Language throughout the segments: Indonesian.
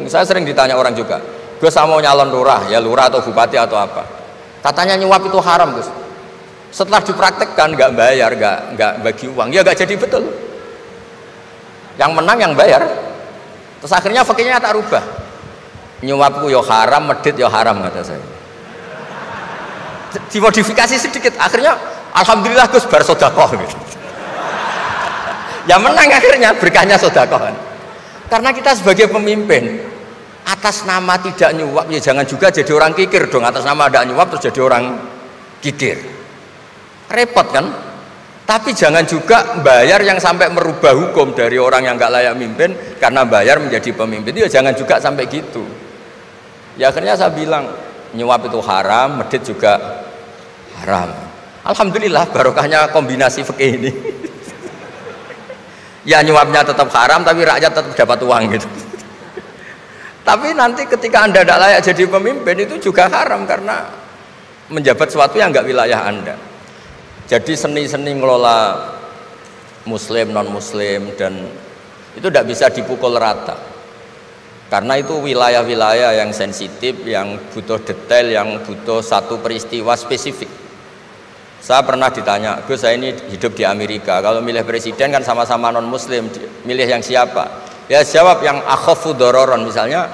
Saya sering ditanya orang juga, Gus saya mau nyalon lurah, ya lurah atau bupati atau apa. Katanya nyuap itu haram Gus. Setelah dipraktekkan nggak bayar, nggak bagi uang, ya nggak jadi betul. Yang menang yang bayar. Terus akhirnya fakirnya tak rubah. Nyuapku yo haram, medit yo haram kata saya. Dimodifikasi sedikit, akhirnya alhamdulillah Gus bar sodakoh gitu. Ya menang akhirnya berkahnya sodakoh kan. Karena kita sebagai pemimpin atas nama tidak nyuap ya jangan juga jadi orang kikir dong. Atas nama ada nyuap terus jadi orang kikir, repot kan. Tapi jangan juga bayar yang sampai merubah hukum dari orang yang nggak layak mimpin karena bayar menjadi pemimpin. Ya jangan juga sampai gitu. Ya akhirnya saya bilang nyuap itu haram, medit juga haram. Alhamdulillah barokahnya kombinasi fikih ini. Ya nyuapnya tetap haram tapi rakyat tetap dapat uang gitu. Tapi nanti ketika Anda tidak layak jadi pemimpin itu juga haram karena menjabat sesuatu yang nggak wilayah Anda. Jadi seni-seni ngelola muslim, non muslim dan itu tidak bisa dipukul rata. Karena itu wilayah-wilayah yang sensitif, yang butuh detail, yang butuh satu peristiwa spesifik. Saya pernah ditanya, Gus saya ini hidup di Amerika, kalau milih presiden kan sama-sama non muslim, milih yang siapa? Ya jawab yang akhafu dororon. Misalnya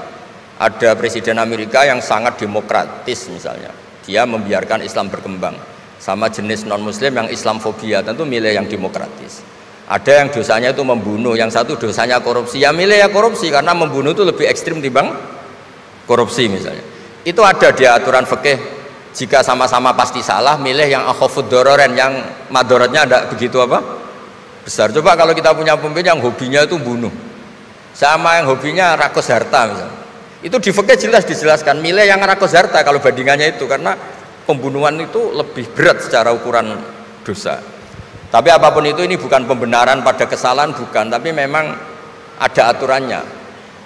ada presiden Amerika yang sangat demokratis misalnya, dia membiarkan Islam berkembang. Sama jenis non muslim yang Islamfobia, tentu milih yang demokratis. Ada yang dosanya itu membunuh, yang satu dosanya korupsi, ya milih ya korupsi karena membunuh itu lebih ekstrim timbang korupsi misalnya. Itu ada di aturan fikih. Jika sama-sama pasti salah, milih yang akhafud dororen, yang madorotnya ada begitu apa besar. Coba kalau kita punya pemimpin yang hobinya itu bunuh sama yang hobinya rakus harta misalnya, itu di fikih jelas dijelaskan milih yang rakus harta kalau bandingannya itu, karena pembunuhan itu lebih berat secara ukuran dosa. Tapi apapun itu, ini bukan pembenaran pada kesalahan, bukan, tapi memang ada aturannya.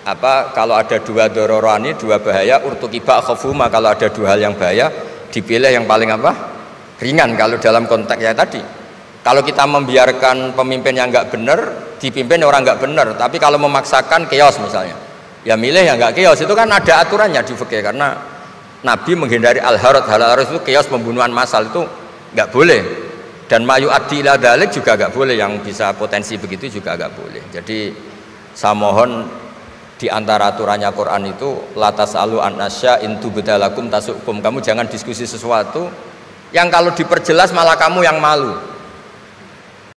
Apa kalau ada dua dororani, dua bahaya, urtukiba khafuma, kalau ada dua hal yang bahaya dipilih yang paling apa ringan. Kalau dalam konteks ya tadi, kalau kita membiarkan pemimpin yang nggak benar dipimpin orang nggak benar, tapi kalau memaksakan chaos misalnya, ya milih yang nggak chaos. Itu kan ada aturannya di fikih, karena Nabi menghindari al-harad. Al-harad itu chaos, pembunuhan massal, itu nggak boleh. Dan mayu adila dalik juga nggak boleh, yang bisa potensi begitu juga nggak boleh. Jadi saya mohon di antara aturannya Quran itu latas alu anasya intu bedalakum tasukum. Kamu jangan diskusi sesuatu yang kalau diperjelas malah kamu yang malu.